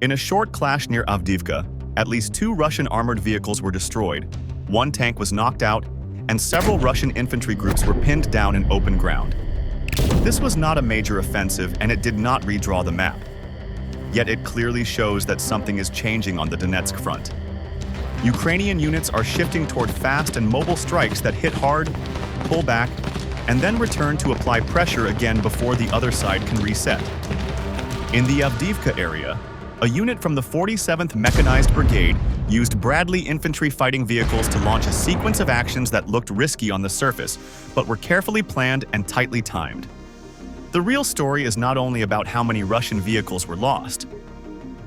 In a short clash near Avdiivka, at least 2 Russian armored vehicles were destroyed, 1 tank was knocked out, and several Russian infantry groups were pinned down in open ground. This was not a major offensive, and it did not redraw the map. Yet it clearly shows that something is changing on the Donetsk front. Ukrainian units are shifting toward fast and mobile strikes that hit hard, pull back, and then return to apply pressure again before the other side can reset. In the Avdiivka area, a unit from the 47th Mechanized Brigade used Bradley infantry fighting vehicles to launch a sequence of actions that looked risky on the surface, but were carefully planned and tightly timed. The real story is not only about how many Russian vehicles were lost.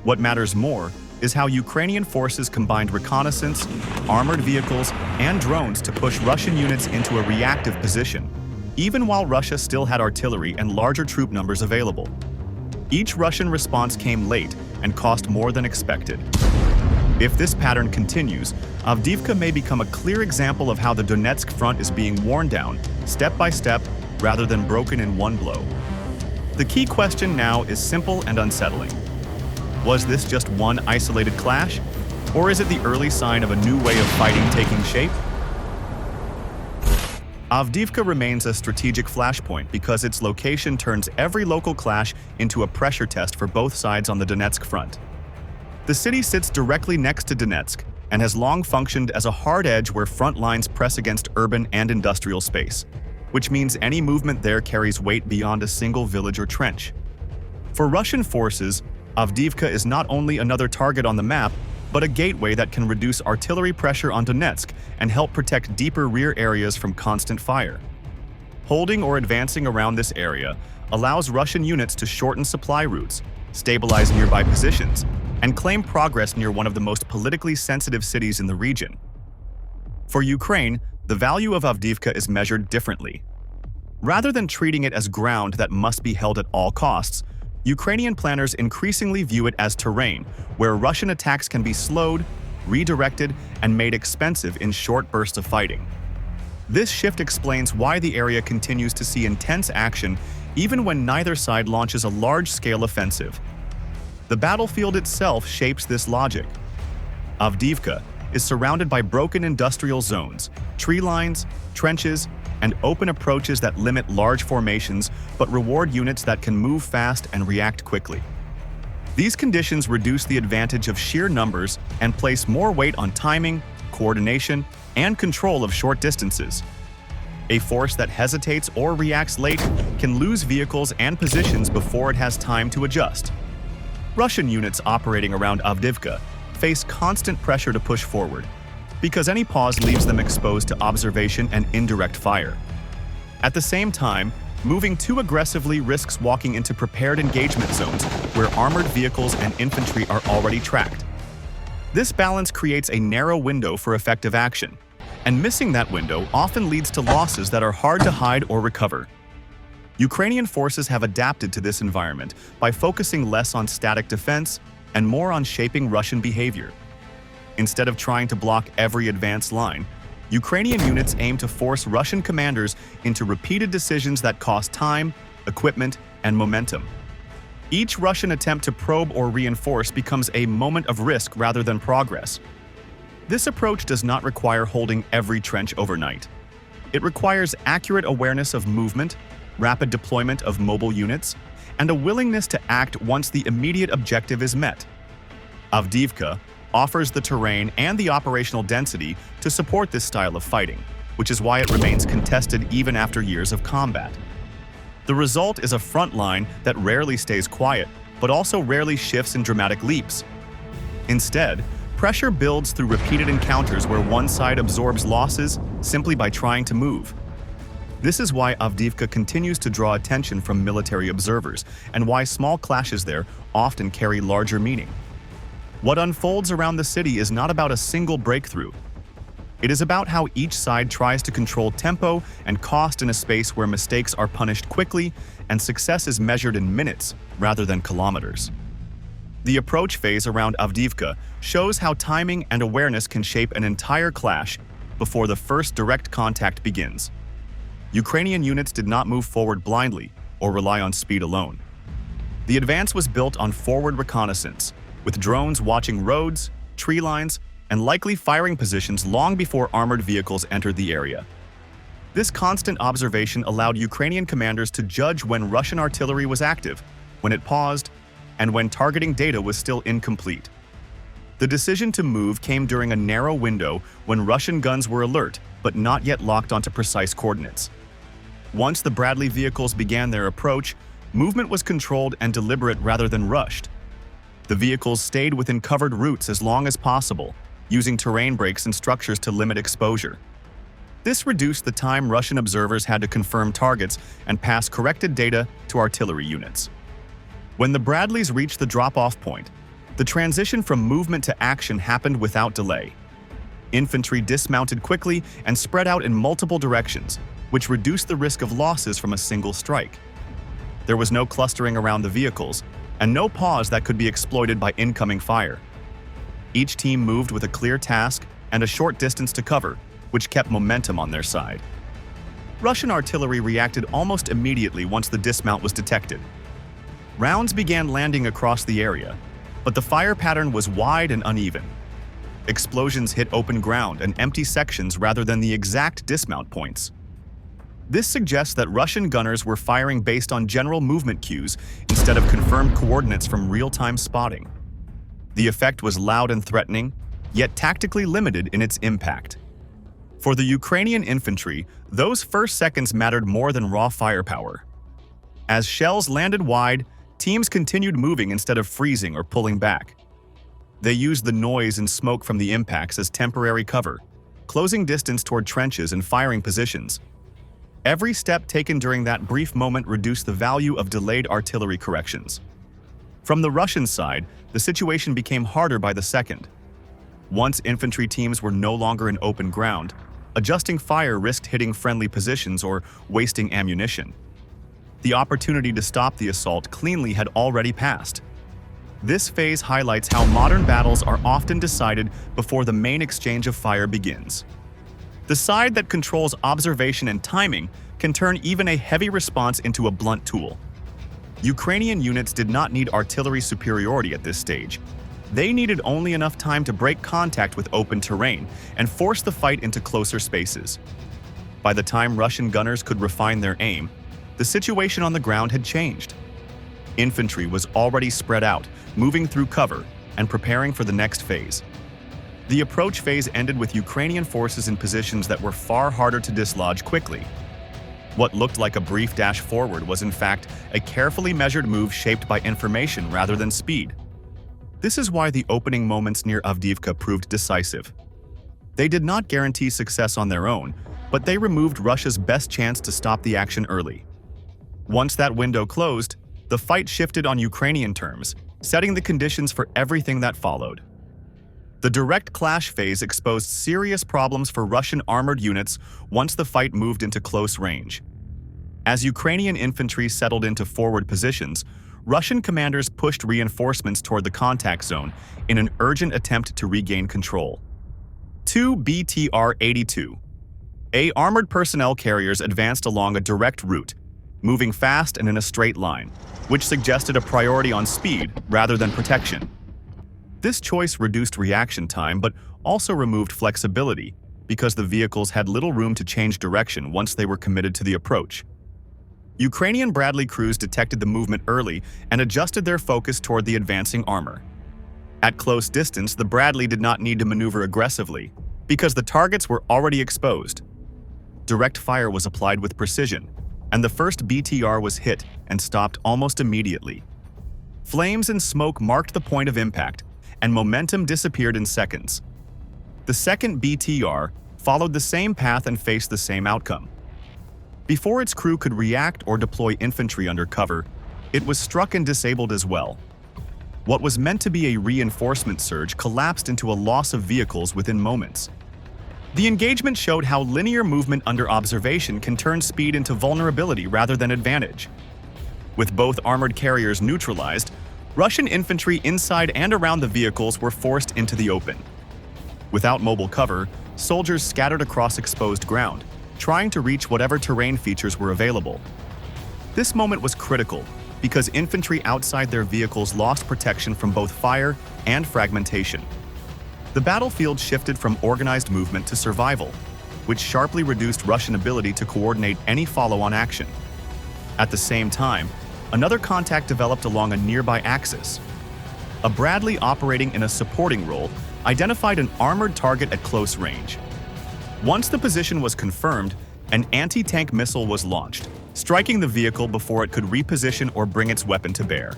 What matters more is how Ukrainian forces combined reconnaissance, armored vehicles, and drones to push Russian units into a reactive position, even while Russia still had artillery and larger troop numbers available. Each Russian response came late and cost more than expected. If this pattern continues, Avdiivka may become a clear example of how the Donetsk front is being worn down, step by step, rather than broken in one blow. The key question now is simple and unsettling. Was this just one isolated clash, or is it the early sign of a new way of fighting taking shape? Avdiivka remains a strategic flashpoint because its location turns every local clash into a pressure test for both sides on the Donetsk front. The city sits directly next to Donetsk and has long functioned as a hard edge where front lines press against urban and industrial space, which means any movement there carries weight beyond a single village or trench. For Russian forces, Avdiivka is not only another target on the map, but a gateway that can reduce artillery pressure on Donetsk and help protect deeper rear areas from constant fire. Holding or advancing around this area allows Russian units to shorten supply routes, stabilize nearby positions, and claim progress near one of the most politically sensitive cities in the region. For Ukraine, the value of Avdiivka is measured differently. Rather than treating it as ground that must be held at all costs, Ukrainian planners increasingly view it as terrain where Russian attacks can be slowed, redirected, and made expensive in short bursts of fighting. This shift explains why the area continues to see intense action even when neither side launches a large-scale offensive. The battlefield itself shapes this logic. Avdiivka is surrounded by broken industrial zones, tree lines, trenches, and open approaches that limit large formations but reward units that can move fast and react quickly. These conditions reduce the advantage of sheer numbers and place more weight on timing, coordination, and control of short distances. A force that hesitates or reacts late can lose vehicles and positions before it has time to adjust. Russian units operating around Avdiivka face constant pressure to push forward, because any pause leaves them exposed to observation and indirect fire. At the same time, moving too aggressively risks walking into prepared engagement zones where armored vehicles and infantry are already tracked. This balance creates a narrow window for effective action, and missing that window often leads to losses that are hard to hide or recover. Ukrainian forces have adapted to this environment by focusing less on static defense and more on shaping Russian behavior. Instead of trying to block every advance line, Ukrainian units aim to force Russian commanders into repeated decisions that cost time, equipment, and momentum. Each Russian attempt to probe or reinforce becomes a moment of risk rather than progress. This approach does not require holding every trench overnight. It requires accurate awareness of movement, rapid deployment of mobile units, and a willingness to act once the immediate objective is met. Avdiivka offers the terrain and the operational density to support this style of fighting, which is why it remains contested even after years of combat. The result is a front line that rarely stays quiet, but also rarely shifts in dramatic leaps. Instead, pressure builds through repeated encounters where one side absorbs losses simply by trying to move. This is why Avdiivka continues to draw attention from military observers, and why small clashes there often carry larger meaning. What unfolds around the city is not about a single breakthrough. It is about how each side tries to control tempo and cost in a space where mistakes are punished quickly and success is measured in minutes rather than kilometers. The approach phase around Avdiivka shows how timing and awareness can shape an entire clash before the first direct contact begins. Ukrainian units did not move forward blindly or rely on speed alone. The advance was built on forward reconnaissance, with drones watching roads, tree lines, and likely firing positions long before armored vehicles entered the area. This constant observation allowed Ukrainian commanders to judge when Russian artillery was active, when it paused, and when targeting data was still incomplete. The decision to move came during a narrow window when Russian guns were alert but not yet locked onto precise coordinates. Once the Bradley vehicles began their approach, movement was controlled and deliberate rather than rushed. The vehicles stayed within covered routes as long as possible, using terrain breaks and structures to limit exposure. This reduced the time Russian observers had to confirm targets and pass corrected data to artillery units. When the Bradleys reached the drop-off point, the transition from movement to action happened without delay. Infantry dismounted quickly and spread out in multiple directions, which reduced the risk of losses from a single strike. There was no clustering around the vehicles, and no pause that could be exploited by incoming fire. Each team moved with a clear task and a short distance to cover, which kept momentum on their side. Russian artillery reacted almost immediately once the dismount was detected. Rounds began landing across the area, but the fire pattern was wide and uneven. Explosions hit open ground and empty sections rather than the exact dismount points. This suggests that Russian gunners were firing based on general movement cues instead of confirmed coordinates from real-time spotting. The effect was loud and threatening, yet tactically limited in its impact. For the Ukrainian infantry, those first seconds mattered more than raw firepower. As shells landed wide, teams continued moving instead of freezing or pulling back. They used the noise and smoke from the impacts as temporary cover, closing distance toward trenches and firing positions. Every step taken during that brief moment reduced the value of delayed artillery corrections. From the Russian side, the situation became harder by the second. Once infantry teams were no longer in open ground, adjusting fire risked hitting friendly positions or wasting ammunition. The opportunity to stop the assault cleanly had already passed. This phase highlights how modern battles are often decided before the main exchange of fire begins. The side that controls observation and timing can turn even a heavy response into a blunt tool. Ukrainian units did not need artillery superiority at this stage. They needed only enough time to break contact with open terrain and force the fight into closer spaces. By the time Russian gunners could refine their aim, the situation on the ground had changed. Infantry was already spread out, moving through cover and preparing for the next phase. The approach phase ended with Ukrainian forces in positions that were far harder to dislodge quickly. What looked like a brief dash forward was in fact a carefully measured move shaped by information rather than speed. This is why the opening moments near Avdiivka proved decisive. They did not guarantee success on their own, but they removed Russia's best chance to stop the action early. Once that window closed, the fight shifted on Ukrainian terms, setting the conditions for everything that followed. The direct clash phase exposed serious problems for Russian armored units once the fight moved into close range. As Ukrainian infantry settled into forward positions, Russian commanders pushed reinforcements toward the contact zone in an urgent attempt to regain control. 2 BTR-82 A armored personnel carriers advanced along a direct route, moving fast and in a straight line, which suggested a priority on speed rather than protection. This choice reduced reaction time but also removed flexibility because the vehicles had little room to change direction once they were committed to the approach. Ukrainian Bradley crews detected the movement early and adjusted their focus toward the advancing armor. At close distance, the Bradley did not need to maneuver aggressively because the targets were already exposed. Direct fire was applied with precision, and the first BTR was hit and stopped almost immediately. Flames and smoke marked the point of impact, and momentum disappeared in seconds. The second BTR followed the same path and faced the same outcome. Before its crew could react or deploy infantry under cover, it was struck and disabled as well. What was meant to be a reinforcement surge collapsed into a loss of vehicles within moments. The engagement showed how linear movement under observation can turn speed into vulnerability rather than advantage. With both armored carriers neutralized, Russian infantry inside and around the vehicles were forced into the open. Without mobile cover, soldiers scattered across exposed ground, trying to reach whatever terrain features were available. This moment was critical because infantry outside their vehicles lost protection from both fire and fragmentation. The battlefield shifted from organized movement to survival, which sharply reduced Russian ability to coordinate any follow-on action. At the same time, another contact developed along a nearby axis. A Bradley operating in a supporting role identified an armored target at close range. Once the position was confirmed, an anti-tank missile was launched, striking the vehicle before it could reposition or bring its weapon to bear.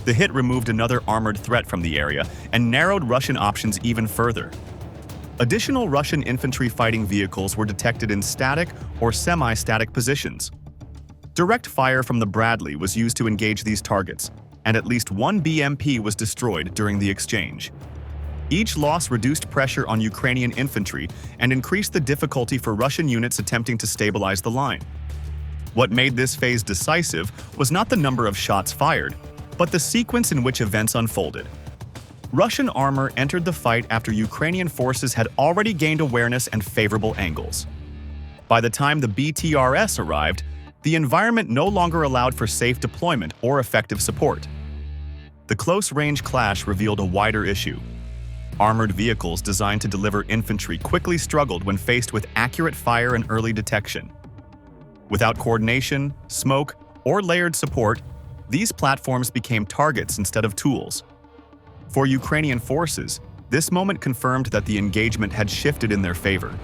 The hit removed another armored threat from the area and narrowed Russian options even further. Additional Russian infantry fighting vehicles were detected in static or semi-static positions. Direct fire from the Bradley was used to engage these targets, and at least one BMP was destroyed during the exchange. Each loss reduced pressure on Ukrainian infantry and increased the difficulty for Russian units attempting to stabilize the line. What made this phase decisive was not the number of shots fired, but the sequence in which events unfolded. Russian armor entered the fight after Ukrainian forces had already gained awareness and favorable angles. By the time the BTRS arrived, the environment no longer allowed for safe deployment or effective support. The close-range clash revealed a wider issue. Armored vehicles designed to deliver infantry quickly struggled when faced with accurate fire and early detection. Without coordination, smoke, or layered support, these platforms became targets instead of tools. For Ukrainian forces, this moment confirmed that the engagement had shifted in their favor.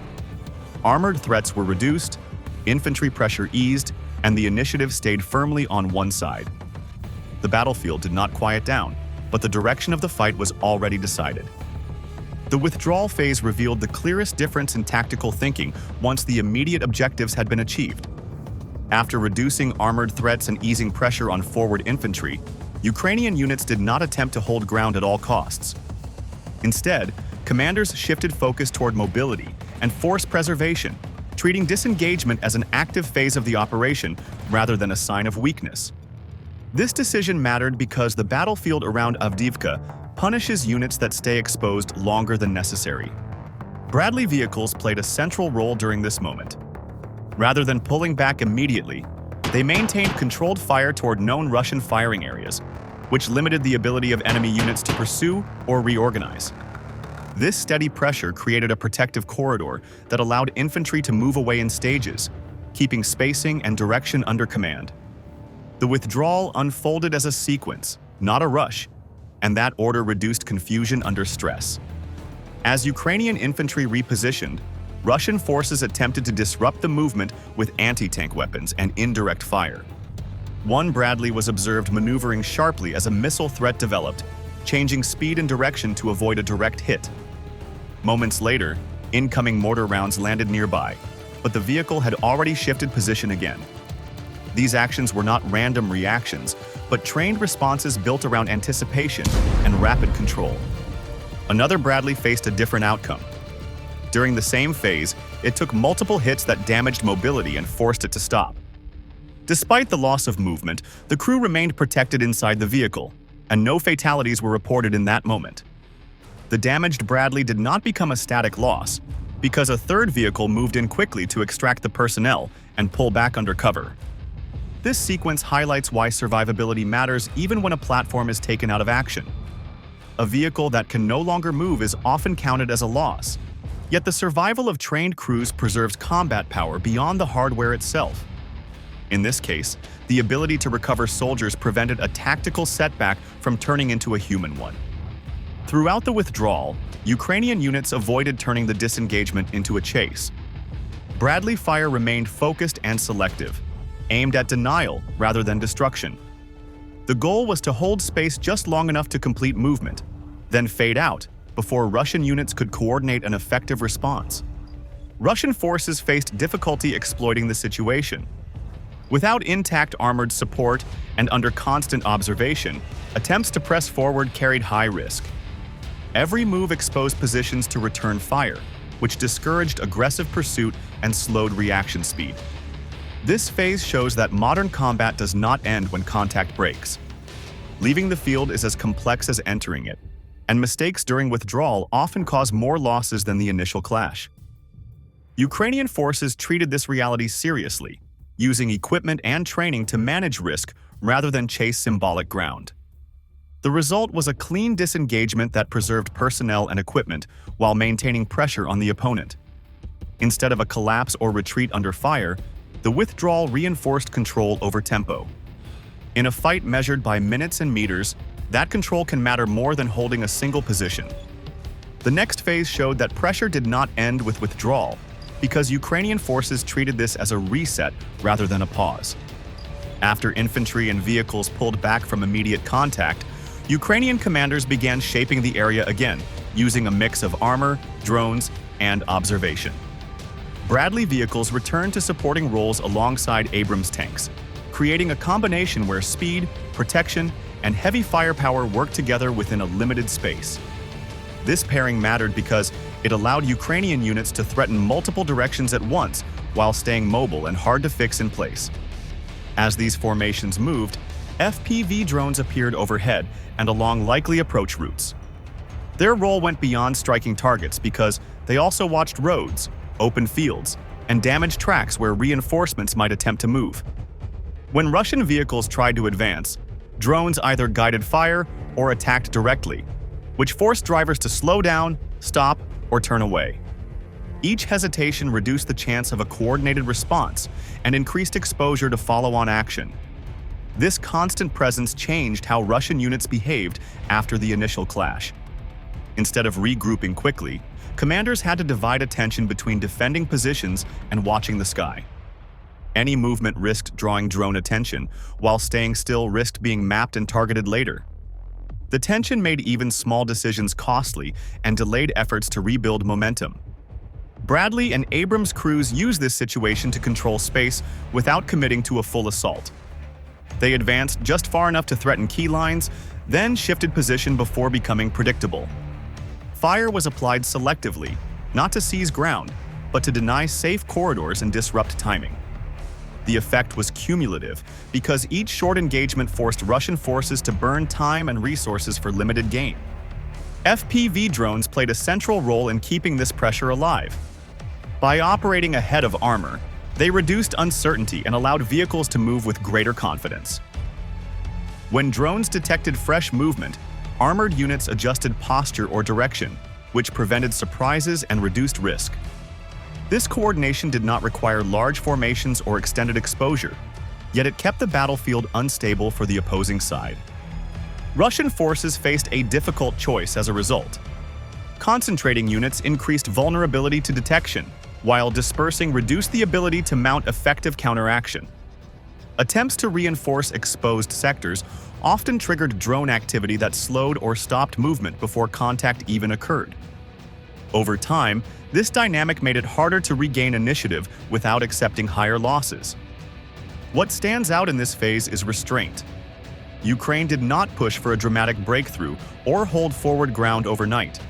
Armored threats were reduced, infantry pressure eased, and the initiative stayed firmly on one side. The battlefield did not quiet down, but the direction of the fight was already decided. The withdrawal phase revealed the clearest difference in tactical thinking once the immediate objectives had been achieved. After reducing armored threats and easing pressure on forward infantry, Ukrainian units did not attempt to hold ground at all costs. Instead, commanders shifted focus toward mobility and force preservation, treating disengagement as an active phase of the operation rather than a sign of weakness. This decision mattered because the battlefield around Avdiivka punishes units that stay exposed longer than necessary. Bradley vehicles played a central role during this moment. Rather than pulling back immediately, they maintained controlled fire toward known Russian firing areas, which limited the ability of enemy units to pursue or reorganize. This steady pressure created a protective corridor that allowed infantry to move away in stages, keeping spacing and direction under command. The withdrawal unfolded as a sequence, not a rush, and that order reduced confusion under stress. As Ukrainian infantry repositioned, Russian forces attempted to disrupt the movement with anti-tank weapons and indirect fire. One Bradley was observed maneuvering sharply as a missile threat developed, changing speed and direction to avoid a direct hit. Moments later, incoming mortar rounds landed nearby, but the vehicle had already shifted position again. These actions were not random reactions, but trained responses built around anticipation and rapid control. Another Bradley faced a different outcome. During the same phase, it took multiple hits that damaged mobility and forced it to stop. Despite the loss of movement, the crew remained protected inside the vehicle, and no fatalities were reported in that moment. The damaged Bradley did not become a static loss, because a third vehicle moved in quickly to extract the personnel and pull back under cover. This sequence highlights why survivability matters even when a platform is taken out of action. A vehicle that can no longer move is often counted as a loss, yet the survival of trained crews preserves combat power beyond the hardware itself. In this case, the ability to recover soldiers prevented a tactical setback from turning into a human one. Throughout the withdrawal, Ukrainian units avoided turning the disengagement into a chase. Bradley fire remained focused and selective, aimed at denial rather than destruction. The goal was to hold space just long enough to complete movement, then fade out before Russian units could coordinate an effective response. Russian forces faced difficulty exploiting the situation. Without intact armored support and under constant observation, attempts to press forward carried high risk. Every move exposed positions to return fire, which discouraged aggressive pursuit and slowed reaction speed. This phase shows that modern combat does not end when contact breaks. Leaving the field is as complex as entering it, and mistakes during withdrawal often cause more losses than the initial clash. Ukrainian forces treated this reality seriously, using equipment and training to manage risk rather than chase symbolic ground. The result was a clean disengagement that preserved personnel and equipment while maintaining pressure on the opponent. Instead of a collapse or retreat under fire, the withdrawal reinforced control over tempo. In a fight measured by minutes and meters, that control can matter more than holding a single position. The next phase showed that pressure did not end with withdrawal, because Ukrainian forces treated this as a reset rather than a pause. After infantry and vehicles pulled back from immediate contact, Ukrainian commanders began shaping the area again, using a mix of armor, drones, and observation. Bradley vehicles returned to supporting roles alongside Abrams tanks, creating a combination where speed, protection, and heavy firepower worked together within a limited space. This pairing mattered because it allowed Ukrainian units to threaten multiple directions at once while staying mobile and hard to fix in place. As these formations moved, FPV drones appeared overhead and along likely approach routes. Their role went beyond striking targets because they also watched roads, open fields, and damaged tracks where reinforcements might attempt to move. When Russian vehicles tried to advance, drones either guided fire or attacked directly, which forced drivers to slow down, stop, or turn away. Each hesitation reduced the chance of a coordinated response and increased exposure to follow-on action. This constant presence changed how Russian units behaved after the initial clash. Instead of regrouping quickly, commanders had to divide attention between defending positions and watching the sky. Any movement risked drawing drone attention, while staying still risked being mapped and targeted later. The tension made even small decisions costly and delayed efforts to rebuild momentum. Bradley and Abrams crews used this situation to control space without committing to a full assault. They advanced just far enough to threaten key lines, then shifted position before becoming predictable. Fire was applied selectively, not to seize ground, but to deny safe corridors and disrupt timing. The effect was cumulative because each short engagement forced Russian forces to burn time and resources for limited gain. FPV drones played a central role in keeping this pressure alive. By operating ahead of armor, they reduced uncertainty and allowed vehicles to move with greater confidence. When drones detected fresh movement, armored units adjusted posture or direction, which prevented surprises and reduced risk. This coordination did not require large formations or extended exposure, yet it kept the battlefield unstable for the opposing side. Russian forces faced a difficult choice as a result. Concentrating units increased vulnerability to detection, while dispersing reduced the ability to mount effective counteraction. Attempts to reinforce exposed sectors often triggered drone activity that slowed or stopped movement before contact even occurred. Over time, this dynamic made it harder to regain initiative without accepting higher losses. What stands out in this phase is restraint. Ukraine did not push for a dramatic breakthrough or hold forward ground overnight.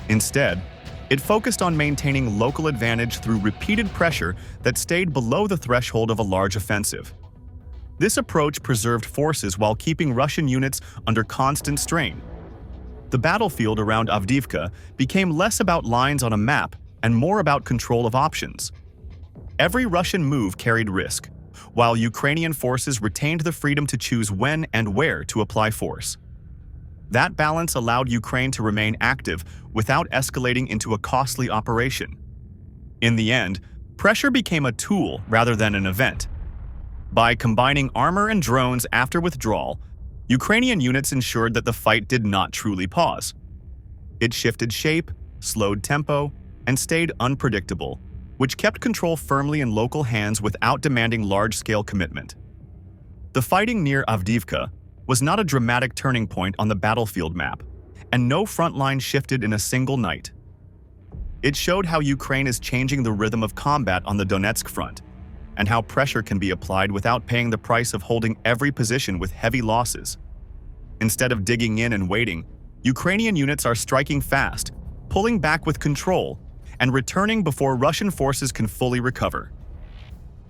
Instead, it focused on maintaining local advantage through repeated pressure that stayed below the threshold of a large offensive. This approach preserved forces while keeping Russian units under constant strain. The battlefield around Avdiivka became less about lines on a map and more about control of options. Every Russian move carried risk, while Ukrainian forces retained the freedom to choose when and where to apply force. That balance allowed Ukraine to remain active without escalating into a costly operation. In the end, pressure became a tool rather than an event. By combining armor and drones after withdrawal, Ukrainian units ensured that the fight did not truly pause. It shifted shape, slowed tempo, and stayed unpredictable, which kept control firmly in local hands without demanding large-scale commitment. The fighting near Avdiivka was not a dramatic turning point on the battlefield map, and no front line shifted in a single night. It showed how Ukraine is changing the rhythm of combat on the Donetsk front, and how pressure can be applied without paying the price of holding every position with heavy losses. Instead of digging in and waiting, Ukrainian units are striking fast, pulling back with control, and returning before Russian forces can fully recover.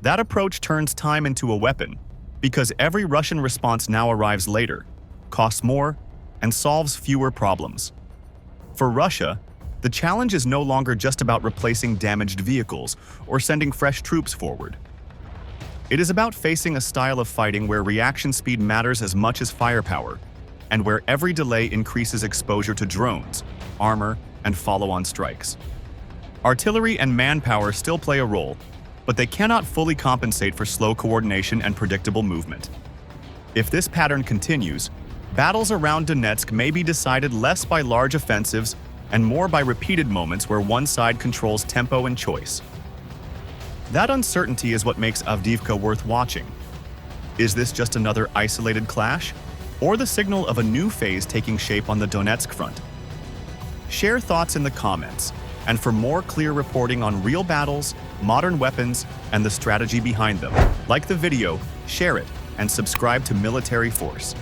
That approach turns time into a weapon, because every Russian response now arrives later, costs more, and solves fewer problems. For Russia, the challenge is no longer just about replacing damaged vehicles or sending fresh troops forward. It is about facing a style of fighting where reaction speed matters as much as firepower, and where every delay increases exposure to drones, armor, and follow-on strikes. Artillery and manpower still play a role, but they cannot fully compensate for slow coordination and predictable movement. If this pattern continues, battles around Donetsk may be decided less by large offensives and more by repeated moments where one side controls tempo and choice. That uncertainty is what makes Avdiivka worth watching. Is this just another isolated clash, or the signal of a new phase taking shape on the Donetsk front? Share thoughts in the comments, and for more clear reporting on real battles, modern weapons, and the strategy behind them, like the video, share it, and subscribe to Military Force.